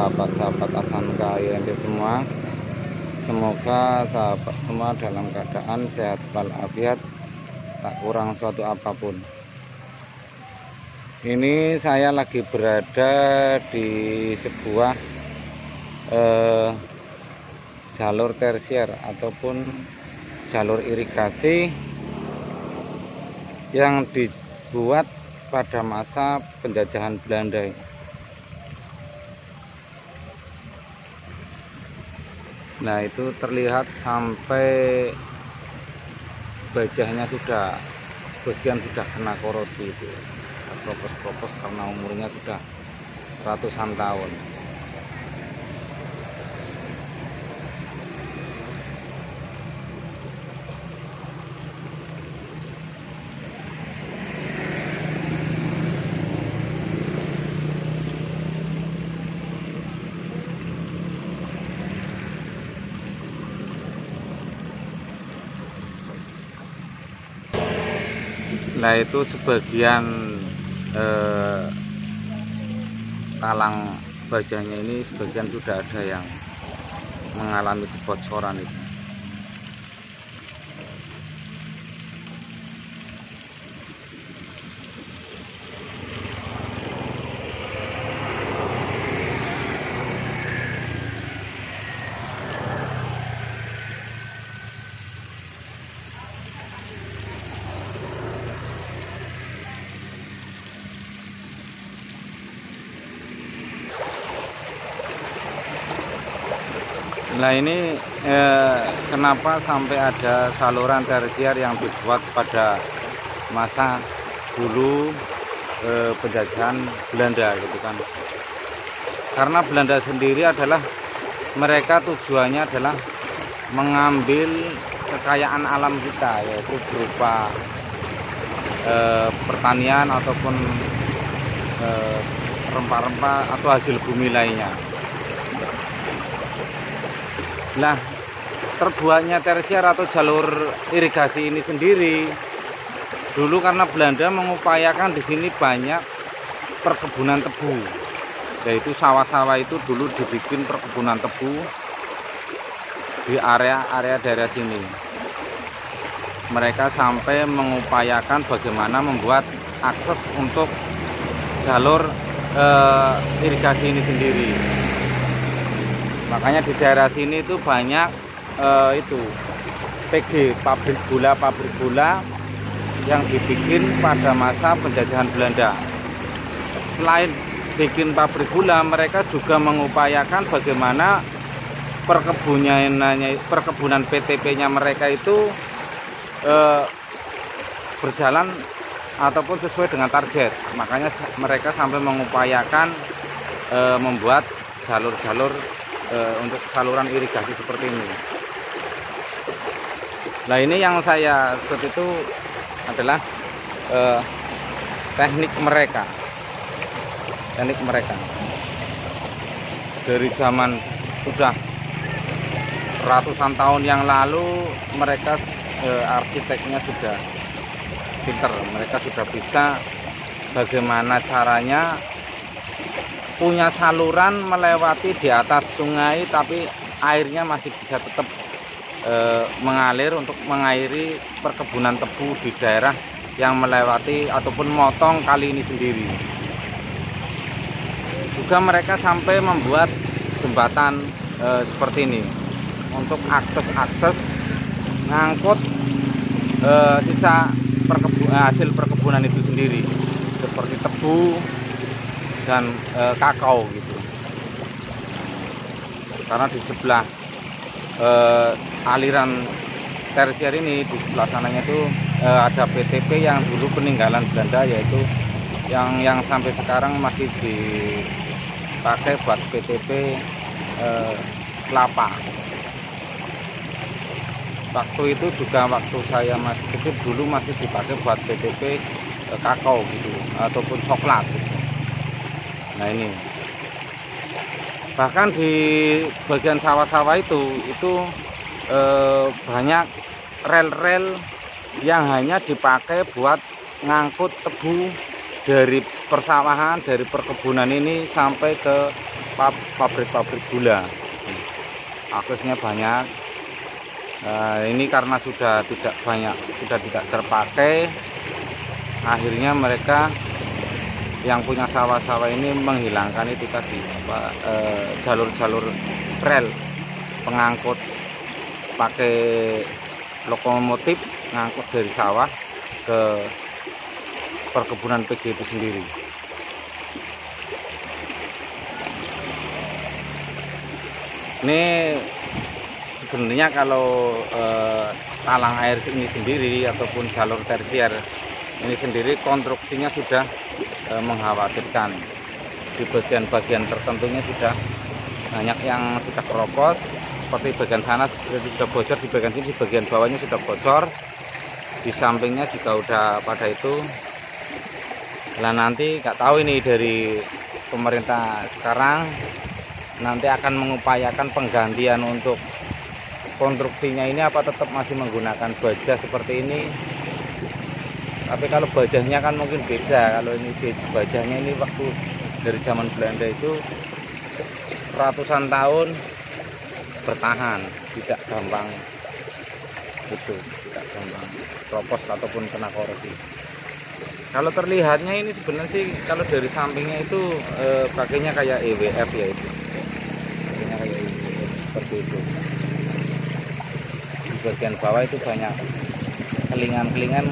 sahabat-sahabat Hasanka IMP semua. Semoga sahabat semua dalam keadaan sehat walafiat, tak kurang suatu apapun. Ini saya lagi berada di sebuah jalur tersier ataupun jalur irigasi yang dibuat pada masa penjajahan Belanda. Nah, itu terlihat sampai bajahnya sudah sebagian sudah kena korosi, itu kropos-kropos karena umurnya sudah ratusan tahun. Nah, itu sebagian talang bajanya ini sebagian sudah ada yang mengalami kebocoran itu. Nah, ini kenapa sampai ada saluran tersier yang dibuat pada masa dulu penjajahan Belanda gitu kan. Karena Belanda sendiri adalah mereka tujuannya adalah mengambil kekayaan alam kita, yaitu berupa pertanian ataupun rempah-rempah atau hasil bumi lainnya. Nah, terbuatnya tersier atau jalur irigasi ini sendiri dulu karena Belanda mengupayakan di sini banyak perkebunan tebu, yaitu sawah-sawah itu dulu dibikin perkebunan tebu di area-area daerah sini. Mereka sampai mengupayakan bagaimana membuat akses untuk jalur irigasi ini sendiri. Makanya di daerah sini itu banyak itu PG, pabrik gula yang dibikin pada masa penjajahan Belanda. Selain bikin pabrik gula, mereka juga mengupayakan bagaimana perkebunan PTP-nya mereka itu berjalan ataupun sesuai dengan target. Makanya mereka sampai mengupayakan membuat jalur-jalur untuk saluran irigasi seperti ini. Nah, ini yang saya sebut itu adalah teknik mereka dari zaman sudah ratusan tahun yang lalu. Mereka arsiteknya sudah pinter, mereka sudah bisa bagaimana caranya punya saluran melewati di atas sungai, tapi airnya masih bisa tetap mengalir untuk mengairi perkebunan tebu di daerah yang melewati ataupun motong kali ini sendiri. Juga mereka sampai membuat jembatan seperti ini untuk akses ngangkut sisa hasil perkebunan itu sendiri, seperti tebu dan kakao gitu. Karena di sebelah aliran tersier ini, di sebelah sananya itu ada PTP yang dulu peninggalan Belanda, yaitu yang sampai sekarang masih dipakai buat PTP kelapa. Waktu itu juga waktu saya masih kecil dulu masih dipakai buat PTP kakao gitu ataupun coklat gitu. Nah, ini bahkan di bagian sawah-sawah itu banyak rel-rel yang hanya dipakai buat ngangkut tebu dari persawahan, dari perkebunan ini sampai ke pabrik-pabrik gula. Aksesnya banyak. Ini karena sudah tidak terpakai, akhirnya mereka yang punya sawah-sawah ini menghilangkan itu tadi jalur-jalur rel pengangkut pakai lokomotif ngangkut dari sawah ke perkebunan PG itu sendiri. Ini sebenarnya kalau talang air ini sendiri ataupun jalur tersier ini sendiri konstruksinya sudah mengkhawatirkan. Di bagian-bagian tertentunya sudah banyak yang sudah keropos, seperti bagian sana sudah bocor, di bagian sini, di bagian bawahnya sudah bocor, di sampingnya juga udah pada itu. Nah nanti nggak tahu ini dari pemerintah sekarang nanti akan mengupayakan penggantian untuk konstruksinya ini, apa tetap masih menggunakan baja seperti ini. Tapi kalau bajanya kan mungkin beda. Kalau ini bajanya ini waktu dari zaman Belanda itu ratusan tahun bertahan, tidak gampang tidak gampang keropos ataupun kena korozisi. Kalau terlihatnya ini sebenarnya sih kalau dari sampingnya itu pakainya kayak EWF ya, itu pakainya kayak EWF seperti itu. Di bagian bawah itu banyak kelingan-kelingan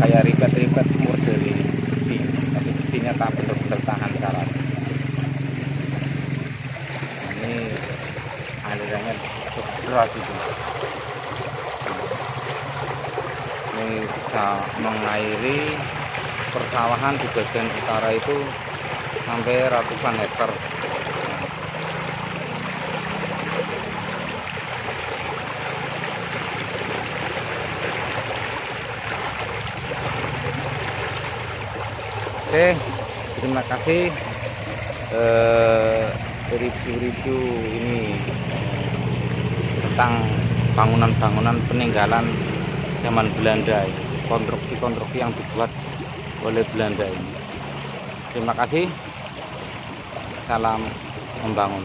kayak ribet-ribet mur dari besi, tapi besinya tak benar-benar tahan karat. Ini alirannya deras itu. Ini bisa mengairi persawahan di bagian utara itu sampai ratusan hektar. Oke, terima kasih review ini tentang bangunan-bangunan peninggalan zaman Belanda, konstruksi-konstruksi yang dibuat oleh Belanda ini. Terima kasih, salam membangun.